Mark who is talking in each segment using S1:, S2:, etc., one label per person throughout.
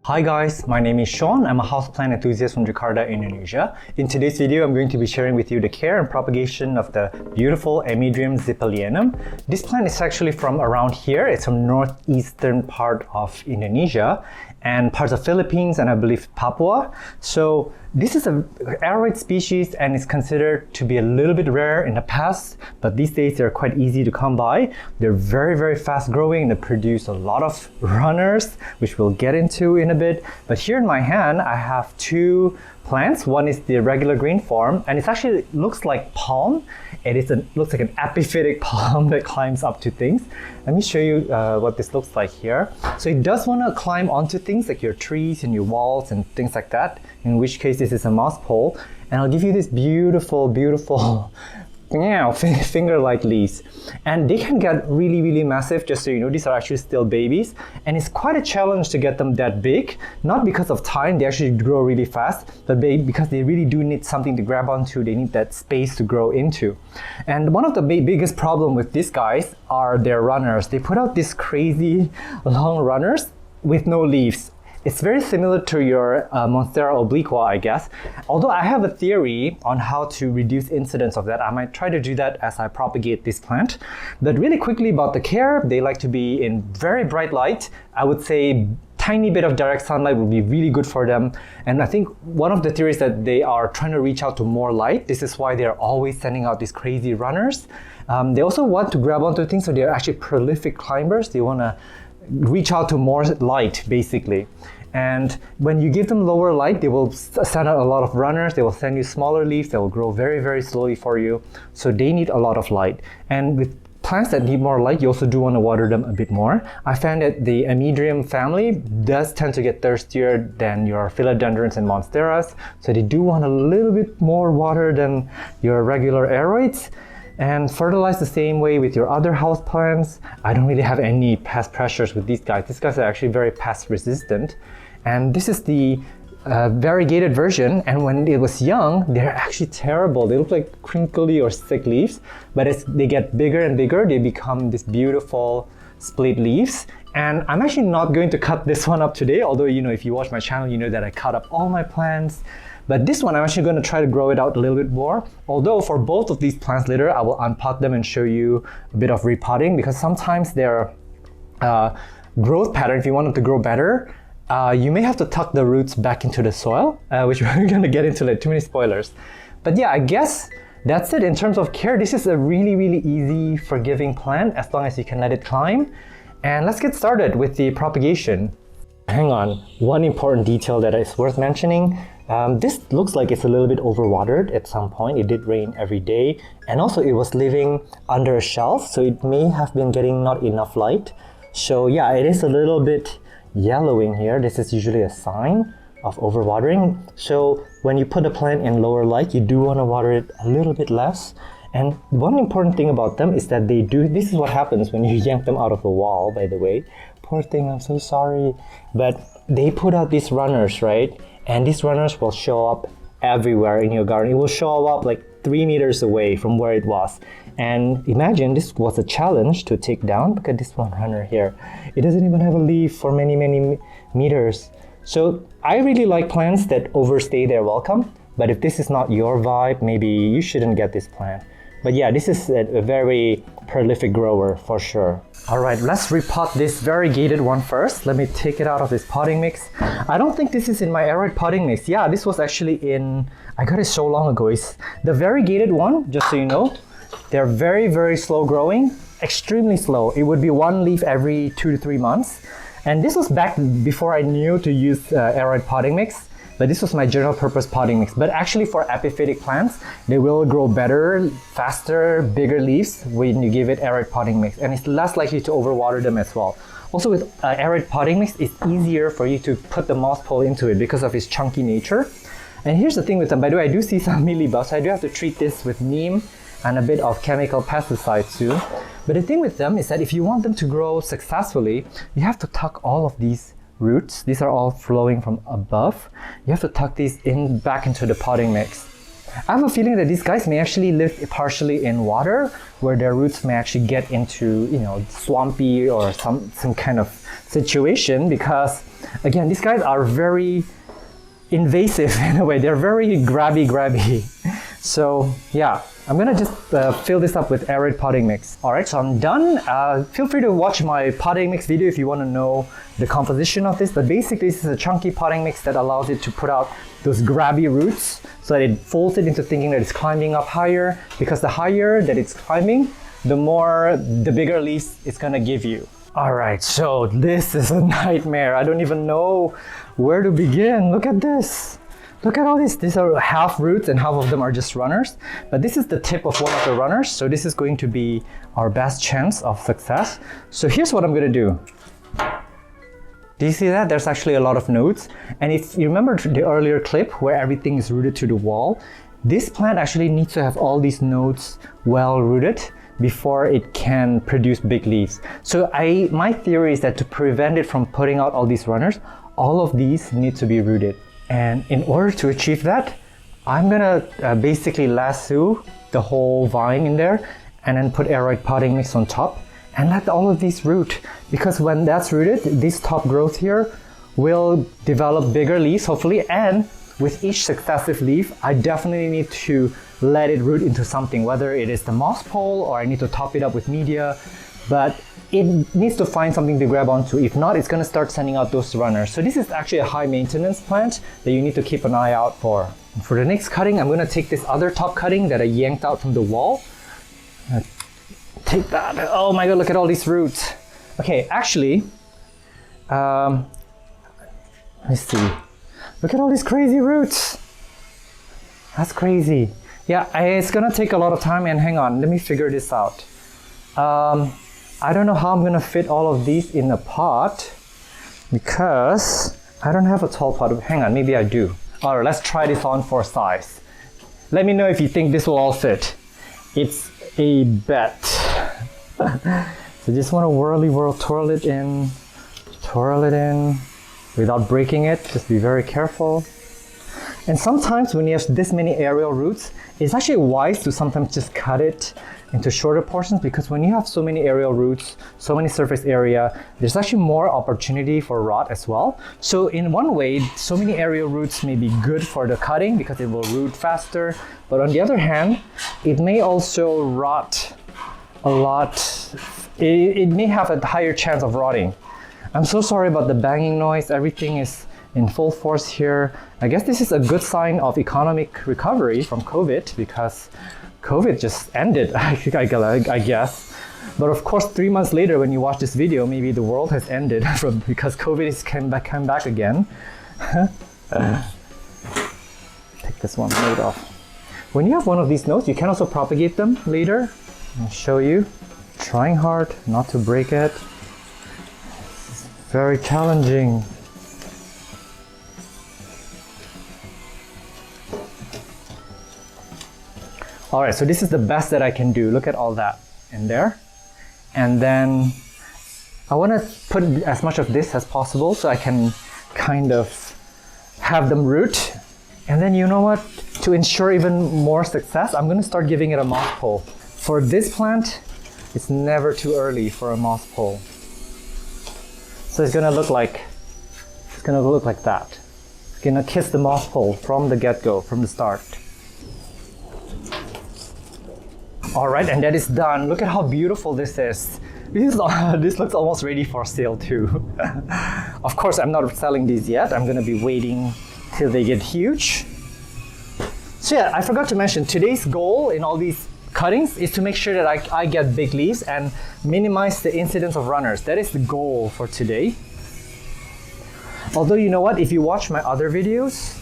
S1: Hi guys, my name is Sean. I'm a houseplant enthusiast from Jakarta, Indonesia. In today's video, I'm going to be sharing with you the care and propagation of the beautiful Amydrium zippelianum. This plant is actually from around here. It's from northeastern part of Indonesia and parts of Philippines and I believe Papua. So this is an aroid species and is considered to be a little bit rare in the past, but these days they're quite easy to come by. They're very fast growing. They produce a lot of runners, which we'll get into in a bit. But here in my hand, I have two plants. One is the regular green form, and it actually looks like palm. Looks like an epiphytic palm that climbs up to things. Let me show you what this looks like here. So it does want to climb onto things like your trees and your walls and things like that, in which case this is a moss pole. And I'll give you this beautiful finger-like leaves. And they can get really massive, just so you know. These are actually still babies. And it's quite a challenge to get them that big. Not because of time, they actually grow really fast, but because they really do need something to grab onto. They need that space to grow into. And one of the biggest problem with these guys are their runners. They put out these crazy long runners with no leaves. It's very similar to your Monstera obliqua, I guess. Although I have a theory on how to reduce incidence of that. I might try to do that as I propagate this plant. But really quickly about the care, they like to be in very bright light. I would say tiny bit of direct sunlight would be really good for them. And I think one of the theories that they are trying to reach out to more light. This is why they're always sending out these crazy runners. They also want to grab onto things, so they're actually prolific climbers. They want to reach out to more light, basically. And when you give them lower light, they will send out a lot of runners. They will send you smaller leaves. They will grow very slowly for you. So they need a lot of light. And with plants that need more light, you also do want to water them a bit more. I found that the Amydrium family does tend to get thirstier than your philodendrons and monsteras. So they do want a little bit more water than your regular aroids. And fertilize the same way with your other house plants. I don't really have any pest pressures with these guys. These guys are actually very pest resistant. And this is the variegated version. And when it was young, they're actually terrible. They look like crinkly or sick leaves. But as they get bigger and bigger, they become these beautiful split leaves. And I'm actually not going to cut this one up today. Although, if you watch my channel, you know that I cut up all my plants. But this one, I'm actually going to try to grow it out a little bit more. Although for both of these plants later, I will unpot them and show you a bit of repotting, because sometimes their growth pattern, if you want them to grow better, you may have to tuck the roots back into the soil, which we're going to get into later. Too many spoilers. But yeah, I guess that's it in terms of care. This is a really easy, forgiving plant as long as you can let it climb. And let's get started with the propagation. Hang on, one important detail that is worth mentioning. This looks like it's a little bit overwatered at some point. It did rain every day, and also it was living under a shelf, so it may have been getting not enough light. So yeah, it is a little bit yellowing here. This is usually a sign of overwatering. So when you put a plant in lower light, you do want to water it a little bit less. And one important thing about them is that this is what happens when you yank them out of the wall, by the way. Poor thing, I'm so sorry. But they put out these runners, right? And these runners will show up everywhere in your garden. It will show up like 3 meters away from where it was. And imagine this was a challenge to take down. Look at this one runner here. It doesn't even have a leaf for many meters. So I really like plants that overstay their welcome. But if this is not your vibe, maybe you shouldn't get this plant. But yeah, this is a very prolific grower for sure. All right, let's repot this variegated one first. Let me take it out of this potting mix. I don't think this is in my aroid potting mix. Yeah, this was actually I got it so long ago. It's the variegated one, just so you know. They're very slow growing, extremely slow. It would be one leaf every 2 to 3 months. And this was back before I knew to use aroid potting mix. But this was my general purpose potting mix. But actually for epiphytic plants, they will grow better, faster, bigger leaves when you give it aroid potting mix. And it's less likely to overwater them as well. Also with aroid potting mix, it's easier for you to put the moss pole into it because of its chunky nature. And here's the thing with them. By the way, I do see some mealybugs. I do have to treat this with neem and a bit of chemical pesticides too. But the thing with them is that if you want them to grow successfully, you have to tuck all of these roots. These are all flowing from above. You have to tuck these back into the potting mix. I have a feeling that these guys may actually live partially in water, where their roots may actually get into, swampy or some kind of situation, because again, these guys are very invasive in a way. They're very grabby. So yeah, I'm gonna just fill this up with arid potting mix. All right, so I'm done. Feel free to watch my potting mix video if you want to know the composition of this, but basically this is a chunky potting mix that allows it to put out those grabby roots, so that it folds it into thinking that it's climbing up higher, because the higher that it's climbing, the bigger leaves it's gonna give you. All right, so this is a nightmare. I don't even know where to begin. Look at this. Look at all these. These are half roots and half of them are just runners. But this is the tip of one of the runners. So this is going to be our best chance of success. So here's what I'm gonna do. Do you see that? There's actually a lot of nodes. And if you remember the earlier clip where everything is rooted to the wall, this plant actually needs to have all these nodes well rooted before it can produce big leaves. So my theory is that to prevent it from putting out all these runners, all of these need to be rooted. And in order to achieve that, I'm gonna basically lasso the whole vine in there and then put aroid potting mix on top and let all of these root. Because when that's rooted, this top growth here will develop bigger leaves, hopefully, and with each successive leaf, I definitely need to let it root into something, whether it is the moss pole or I need to top it up with media, but it needs to find something to grab onto. If not, it's gonna start sending out those runners. So this is actually a high maintenance plant that you need to keep an eye out for. For the next cutting, I'm gonna take this other top cutting that I yanked out from the wall. Take that. Oh my God, look at all these roots. Okay, actually, let's see. Look at all these crazy roots. That's crazy. Yeah, it's gonna take a lot of time, and hang on, let me figure this out. I don't know how I'm gonna fit all of these in a pot because I don't have a tall pot. Hang on, maybe I do. All right, let's try this on for size. Let me know if you think this will all fit. It's a bet. So just want to twirl it in without breaking it. Just be very careful. And sometimes when you have this many aerial roots, it's actually wise to sometimes just cut it into shorter portions, because when you have so many aerial roots, so many surface area, there's actually more opportunity for rot as well. So in one way, so many aerial roots may be good for the cutting because it will root faster, but on the other hand, it may also rot a lot. It may have a higher chance of rotting. I'm so sorry about the banging noise. Everything is in full force here. I guess this is a good sign of economic recovery from COVID, because COVID just ended, I guess. But of course, 3 months later, when you watch this video, maybe the world has ended because COVID has come back again. Take this one node off. When you have one of these nodes, you can also propagate them later. I'll show you. Trying hard not to break it. It's very challenging. All right, so this is the best that I can do. Look at all that in there. And then I want to put as much of this as possible so I can kind of have them root. And then you know what? To ensure even more success, I'm going to start giving it a moss pole. For this plant, it's never too early for a moss pole. So it's going to look like that. It's going to kiss the moss pole from the get-go, from the start. All right, and that is done. Look at how beautiful this is. This looks almost ready for sale too. Of course, I'm not selling these yet. I'm gonna be waiting till they get huge. So yeah, I forgot to mention, today's goal in all these cuttings is to make sure that I get big leaves and minimize the incidence of runners. That is the goal for today. Although, you know what, if you watch my other videos,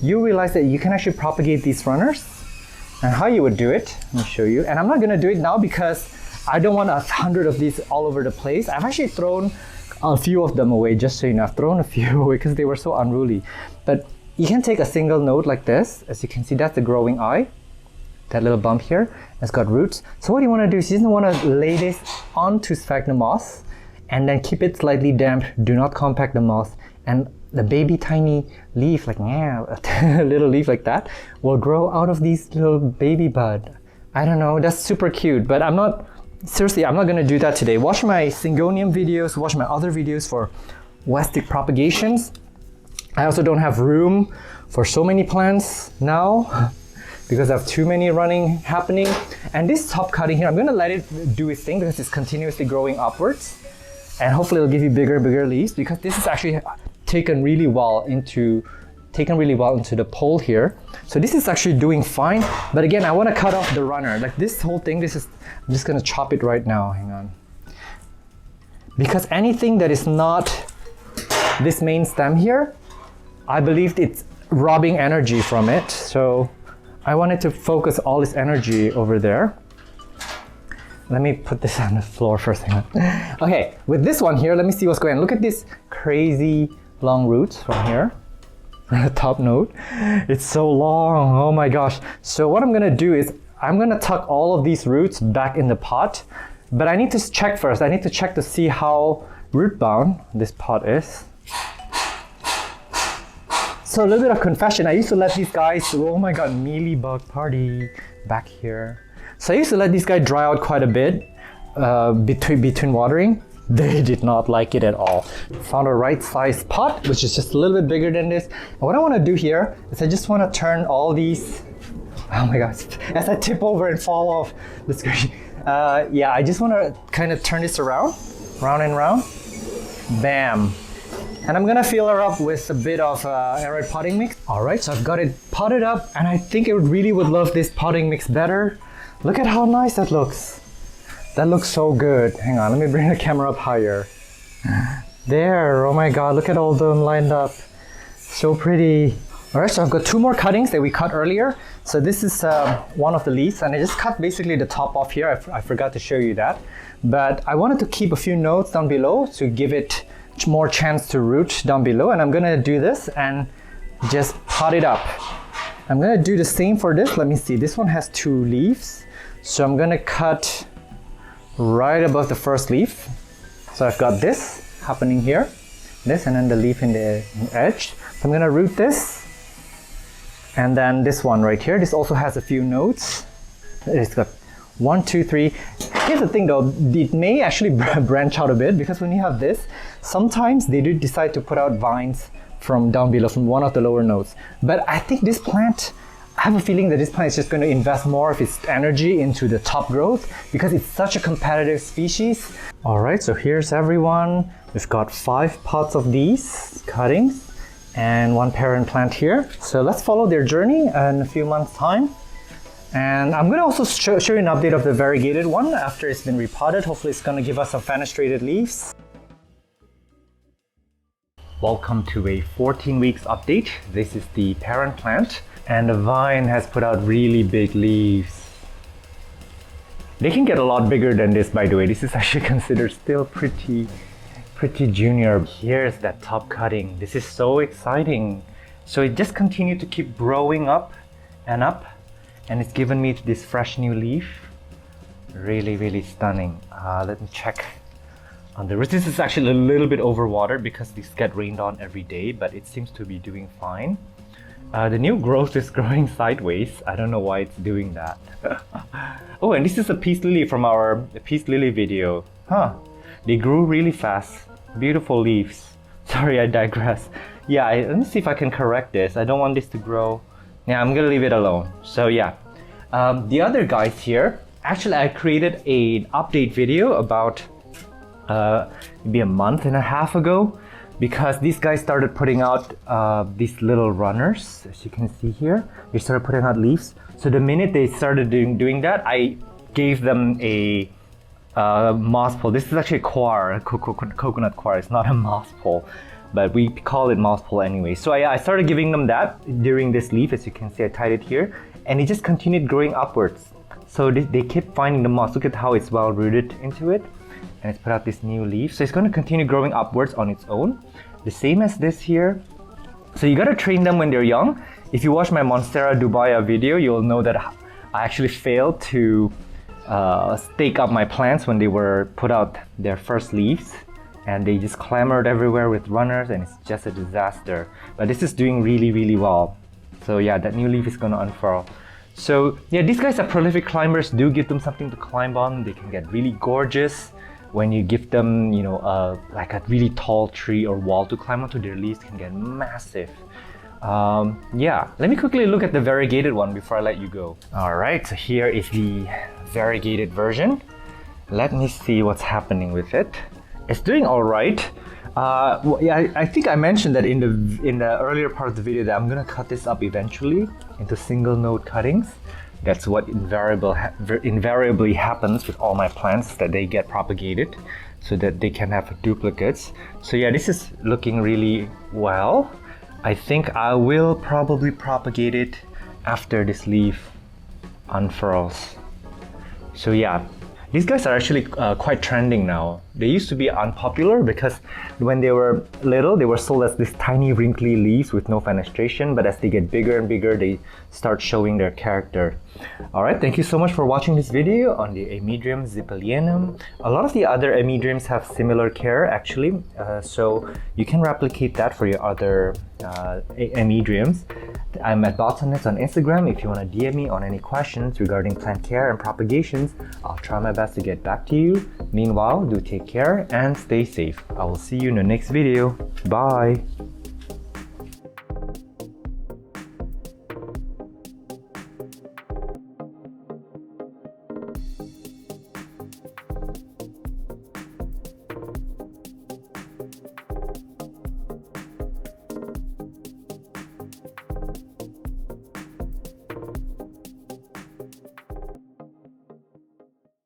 S1: you realize that you can actually propagate these runners. And how you would do it, let me show you. And I'm not gonna do it now because I don't want 100 of these all over the place. I've actually thrown a few of them away, just so you know. I've thrown a few away because they were so unruly. But you can take a single node like this. As you can see, that's the growing eye. That little bump here, it's got roots. So what you wanna do is you just wanna lay this onto sphagnum moss and then keep it slightly damp. Do not compact the moss. and the baby tiny leaf, like a little leaf like that, will grow out of these little baby bud. I don't know, that's super cute, but I'm not gonna do that today. Watch my Syngonium videos, watch my other videos for Westic propagations. I also don't have room for so many plants now because I have too many happening. And this top cutting here, I'm gonna let it do its thing because it's continuously growing upwards. And hopefully it'll give you bigger leaves, because this is actually taken really well into the pole here. So this is actually doing fine. But again, I wanna cut off the runner. Like this whole thing, I'm just gonna chop it right now, hang on. Because anything that is not this main stem here, I believe it's robbing energy from it. So I wanted to focus all this energy over there. Let me put this on the floor first. Okay, with this one here, let me see what's going on. Look at this crazy long roots from here. The top node. It's so long, oh my gosh. So what I'm gonna do is, I'm gonna tuck all of these roots back in the pot, but I need to check first. I need to check to see how root bound this pot is. So a little bit of confession, I used to let these guys, oh my god, mealybug party back here. So I used to let these guys dry out quite a bit between watering. They did not like it at all. Found a right size pot, which is just a little bit bigger than this. And what I want to do here is I just want to turn all these, oh my gosh, as I tip over and fall off the screen. Yeah, I just want to kind of turn this around and round. Bam. And I'm gonna fill her up with a bit of aroid potting mix. All right, so I've got it potted up, and I think it really would love this potting mix better. Look at how nice that looks. That looks so good. Hang on, let me bring the camera up higher. There, oh my god, look at all of them lined up. So pretty. All right, so I've got 2 more cuttings that we cut earlier. So this is one of the leaves, and I just cut basically the top off here. I forgot to show you that. But I wanted to keep a few nodes down below to give it more chance to root down below, and I'm gonna do this and just pot it up. I'm gonna do the same for this. Let me see, this one has 2 leaves. So I'm gonna cut right above the first leaf. So I've got this happening here, this, and then the leaf in the edge. So I'm gonna root this. And then this one right here, this also has a few nodes. It's got 1, 2, 3. Here's the thing though, it may actually branch out a bit, because when you have this, sometimes they do decide to put out vines from down below, from one of the lower nodes. But I think this plant, I have a feeling that this plant is just going to invest more of its energy into the top growth, because it's such a competitive species. All right, so here's everyone. We've got 5 pots of these cuttings and 1 parent plant here. So let's follow their journey in a few months' time. And I'm going to also show you an update of the variegated one after it's been repotted. Hopefully it's going to give us some fenestrated leaves. Welcome to a 14 weeks update. This is the parent plant, and the vine has put out really big leaves. They can get a lot bigger than this, by the way. This is actually considered still pretty junior. Here's that top cutting. This is so exciting. So it just continued to keep growing up, and it's given me this fresh new leaf. Really stunning. Let me check on the roots. This is actually a little bit overwatered because these get rained on every day, but it seems to be doing fine. The new growth is growing sideways. I don't know why it's doing that. Oh, and this is a peace lily from our peace lily video. They grew really fast. Beautiful leaves. Sorry, I digress. Yeah, let me see if I can correct this. I don't want this to grow. Yeah, I'm gonna leave it alone. So yeah, the other guys here, actually I created an update video about maybe a month and a half ago, because these guys started putting out these little runners, as you can see here. They started putting out leaves. So the minute they started doing that, I gave them a moss pole. This is actually a coir, coconut coir. It's not a moss pole, but we call it moss pole anyway. So I started giving them that during this leaf. As you can see, I tied it here, and it just continued growing upwards. So they kept finding the moss. Look at how it's well rooted into it, and it's put out this new leaf. So it's going to continue growing upwards on its own, the same as this here. So you got to train them when they're young. If you watch my Monstera dubaya video, you'll know that I actually failed to stake up my plants when they were put out their first leaves. and they just clamored everywhere with runners, and it's just a disaster. But this is doing really, really well. So yeah, that new leaf is gonna unfurl. So yeah, these guys are prolific climbers. Do give them something to climb on. They can get really gorgeous when you give them, you know, like a really tall tree or wall to climb onto. Their leaves can get massive. Yeah, let me quickly look at the variegated one before I let you go. All right, so here is the variegated version. Let me see what's happening with it. It's doing all right. Well, yeah, I think I mentioned that in the earlier part of the video that I'm gonna cut this up eventually into single node cuttings. That's what invariably happens with all my plants, that they get propagated so that they can have duplicates. So yeah, this is looking really well. I think I will probably propagate it after this leaf unfurls. So yeah, these guys are actually quite trending now. They used to be unpopular because when they were little, they were sold as these tiny wrinkly leaves with no fenestration, but as they get bigger and bigger, they start showing their character. Alright, thank you so much for watching this video on the Amydrium zippelianum. A lot of the other Amydriums have similar care actually, so you can replicate that for your other Amydriums. I'm at Botanist on Instagram. If you want to DM me on any questions regarding plant care and propagations, I'll try my best to get back to you. Meanwhile, do take care and stay safe. I will see you in the next video. Bye!